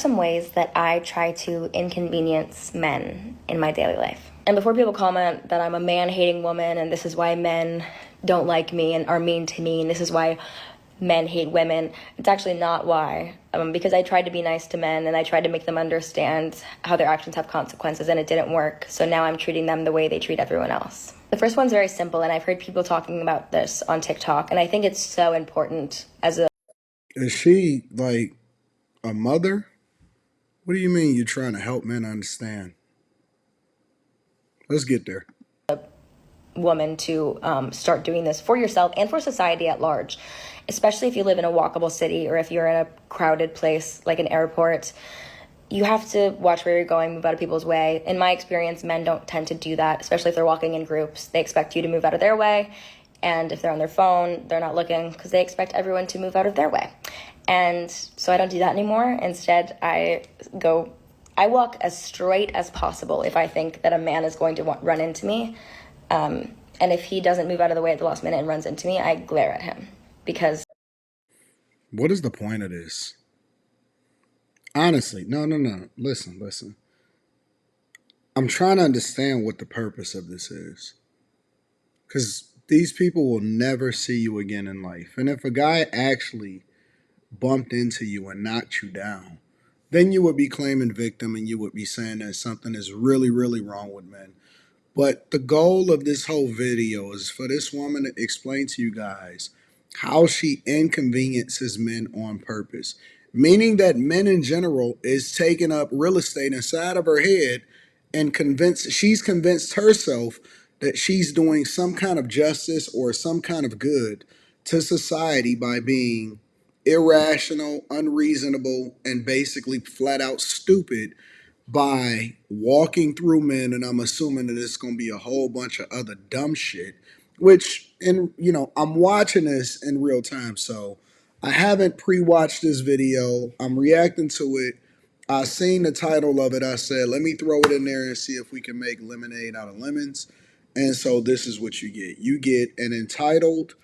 some ways that I try to inconvenience men in my daily life. And before people comment that I'm a man-hating woman and this is why men don't like me and are mean to me and this is why men hate women, it's actually not why. Because I tried to be nice to men and I tried to make them understand how their actions have consequences, and it didn't work. So now I'm treating them the way they treat everyone else. The first one's very simple, and I've heard people talking about this on TikTok, and I think it's so important as a Is she like a mother? What do you mean you're trying to help men understand? Let's get there. woman to start doing this for yourself and for society at large, especially if you live in a walkable city or if you're in a crowded place like an airport. You have to watch where you're going, move out of people's way. In my experience, men don't tend to do that, especially if they're walking in groups. They expect you to move out of their way. And if they're on their phone, they're not looking because they expect everyone to move out of their way. And so I don't do that anymore. Instead, I walk as straight as possible if I think that a man is going to run into me. And if he doesn't move out of the way at the last minute and runs into me, I glare at him because What is the point of this? Honestly, no, no, no. Listen, listen. I'm trying to understand what the purpose of this is. Because these people will never see you again in life. And if a guy actually bumped into you and knocked you down, then you would be claiming victim and you would be saying that something is really, really wrong with men. But the goal of this whole video is for this woman to explain to you guys how she inconveniences men on purpose. Meaning that men in general is taking up real estate inside of her head and she's convinced herself that she's doing some kind of justice or some kind of good to society by being irrational, unreasonable, and basically flat out stupid by walking through men, and I'm assuming that it's going to be a whole bunch of other dumb shit, which, and I'm watching this in real time, so I haven't pre-watched this video. I'm reacting to it. I seen the title of it. I said, let me throw it in there and see if we can make lemonade out of lemons. And so this is what you get. You get an entitled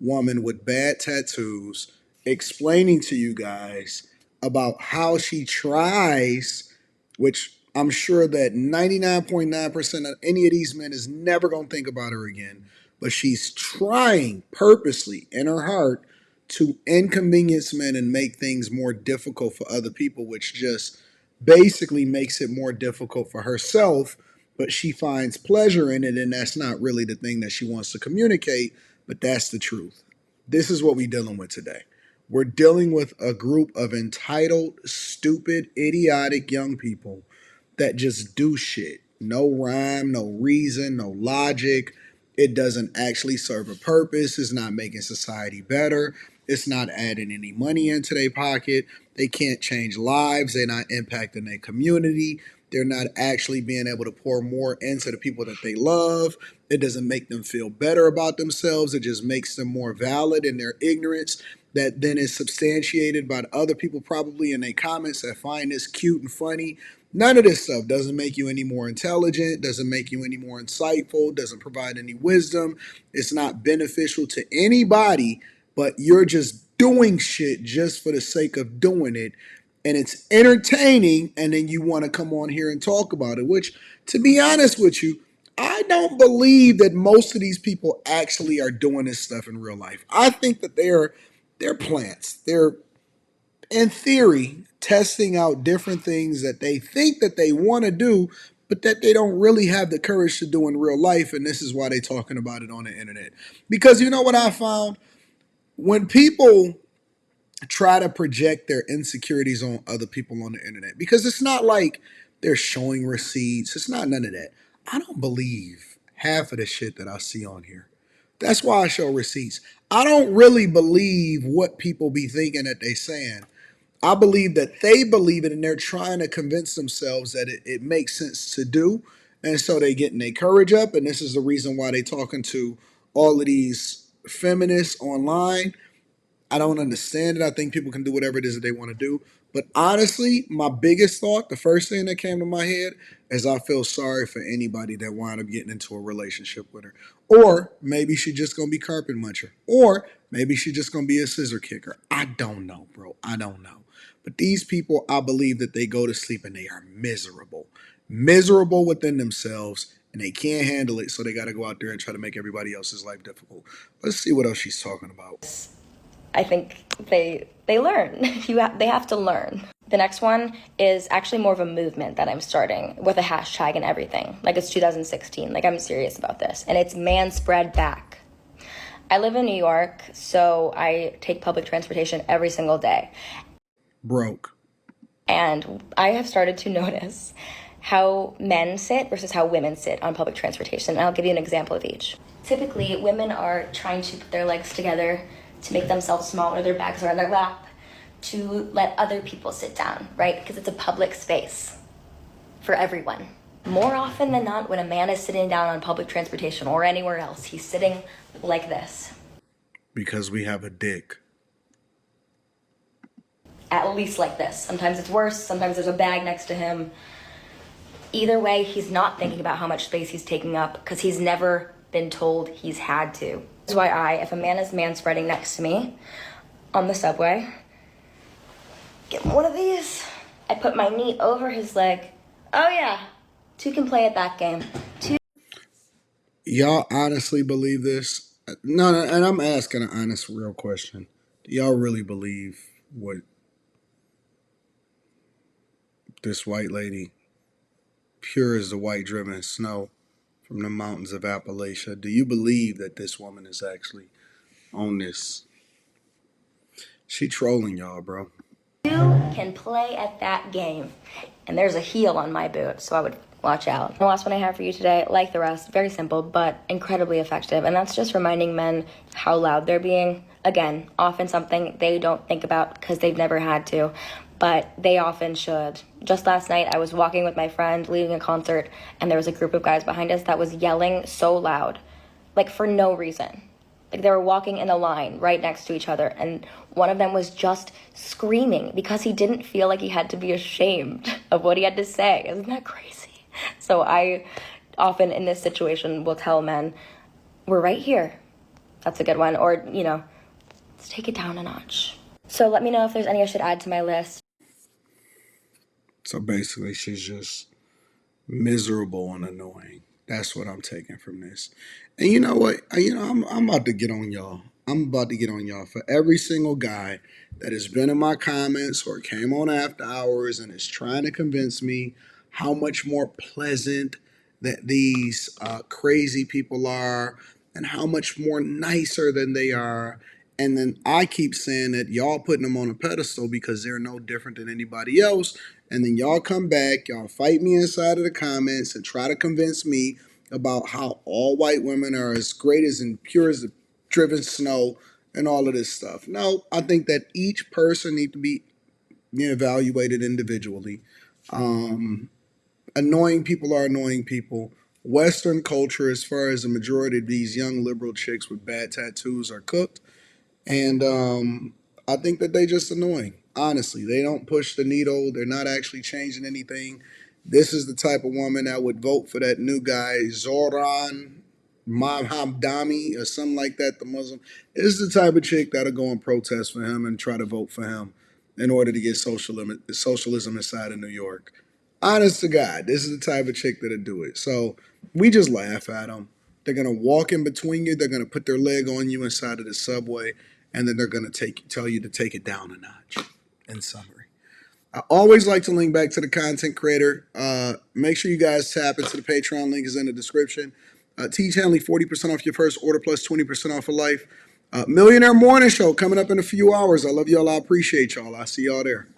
woman with bad tattoos explaining to you guys about how she tries, which I'm sure that 99.9% of any of these men is never going to think about her again. But she's trying purposely in her heart to inconvenience men and make things more difficult for other people, which just basically makes it more difficult for herself. But she finds pleasure in it, and that's not really the thing that she wants to communicate, but that's the truth. This is what we're dealing with today. We're dealing with a group of entitled, stupid, idiotic young people that just do shit. No rhyme, no reason, no logic. It doesn't actually serve a purpose. It's not making society better. It's not adding any money into their pocket. They can't change lives. They're not impacting their community. They're not actually being able to pour more into the people that they love. It doesn't make them feel better about themselves. It just makes them more valid in their ignorance that then is substantiated by the other people probably in their comments that find this cute and funny. None of this stuff doesn't make you any more intelligent, doesn't make you any more insightful, doesn't provide any wisdom. It's not beneficial to anybody, but you're just doing shit just for the sake of doing it. And it's entertaining, and then you want to come on here and talk about it, which, to be honest with you, I don't believe that most of these people actually are doing this stuff in real life. I think that they're plants. They're, in theory, testing out different things that they think that they want to do, but that they don't really have the courage to do in real life. And this is why they're talking about it on the internet. Because you know what I found? When people try to project their insecurities on other people on the internet, because it's not like they're showing receipts, it's not none of that. I don't believe half of the shit that I see on here. That's why I show receipts. I don't really believe what people be thinking that they saying. I believe that they believe it and they're trying to convince themselves that it makes sense to do. And so they getting their courage up. And this is the reason why they talking to all of these feminists online. I don't understand it. I think people can do whatever it is that they want to do. But honestly, my biggest thought, the first thing that came to my head, is I feel sorry for anybody that wound up getting into a relationship with her. Or maybe she just gonna be carpet muncher. Or maybe she just gonna be a scissor kicker. I don't know, bro. I don't know. But these people, I believe that they go to sleep and they are miserable. Miserable within themselves, and they can't handle it, so they gotta go out there and try to make everybody else's life difficult. Let's see what else she's talking about. I think they learn. They have to learn. The next one is actually more of a movement that I'm starting with a hashtag and everything. Like it's 2016. Like I'm serious about this. And it's manspread back. I live in New York, so I take public transportation every single day. Broke. And I have started to notice how men sit versus how women sit on public transportation. And I'll give you an example of each. Typically, women are trying to put their legs together to make themselves smaller, their bags are on their lap, to let other people sit down, right? Because it's a public space for everyone. More often than not, when a man is sitting down on public transportation or anywhere else, he's sitting like this. Because we have a dick. At least like this. Sometimes it's worse, sometimes there's a bag next to him. Either way, he's not thinking about how much space he's taking up because he's never been told he's had to. That's why if a man is manspreading next to me on the subway, get one of these. I put my knee over his leg. Oh yeah, two can play at that game. Y'all honestly believe this? No, and I'm asking an honest, real question. Do y'all really believe what this white lady, pure as the white driven snow from the mountains of Appalachia, do you believe that this woman is actually on this? She trolling y'all, bro. Two can play at that game. And there's a heel on my boot, so I would watch out. The last one I have for you today, like the rest, very simple, but incredibly effective. And that's just reminding men how loud they're being. Again, often something they don't think about because they've never had to, but they often should. Just last night, I was walking with my friend, leaving a concert, and there was a group of guys behind us that was yelling so loud, like for no reason. Like they were walking in a line right next to each other, and one of them was just screaming because he didn't feel like he had to be ashamed of what he had to say. Isn't that crazy? So I often in this situation will tell men, we're right here. That's a good one. Or, let's take it down a notch. So let me know if there's any I should add to my list. So basically, she's just miserable and annoying. That's what I'm taking from this. And you know what? I'm about to get on y'all. I'm about to get on y'all for every single guy that has been in my comments or came on after hours and is trying to convince me how much more pleasant that these crazy people are and how much more nicer than they are. And then I keep saying that y'all putting them on a pedestal because they're no different than anybody else. And then y'all come back, y'all fight me inside of the comments and try to convince me about how all white women are as great as and pure as the driven snow and all of this stuff. No, I think that each person needs to be evaluated individually. Annoying people are annoying people. Western culture, as far as the majority of these young liberal chicks with bad tattoos are cooked. And I think that they just annoying. Honestly, they don't push the needle. They're not actually changing anything. This is the type of woman that would vote for that new guy, Zoran Mahamdami or something like that, the Muslim. This is the type of chick that'll go and protest for him and try to vote for him in order to get socialism inside of New York. Honest to God, this is the type of chick that'll do it. So we just laugh at them. They're going to walk in between you. They're going to put their leg on you inside of the subway, and then they're going to tell you to take it down a notch. In summary, I always like to link back to the content creator. Make sure you guys tap into the Patreon link is in the description. Teach Hanley 40% off your first order plus 20% off for life. Millionaire Morning Show coming up in a few hours. I love y'all. I appreciate y'all. I'll see y'all there.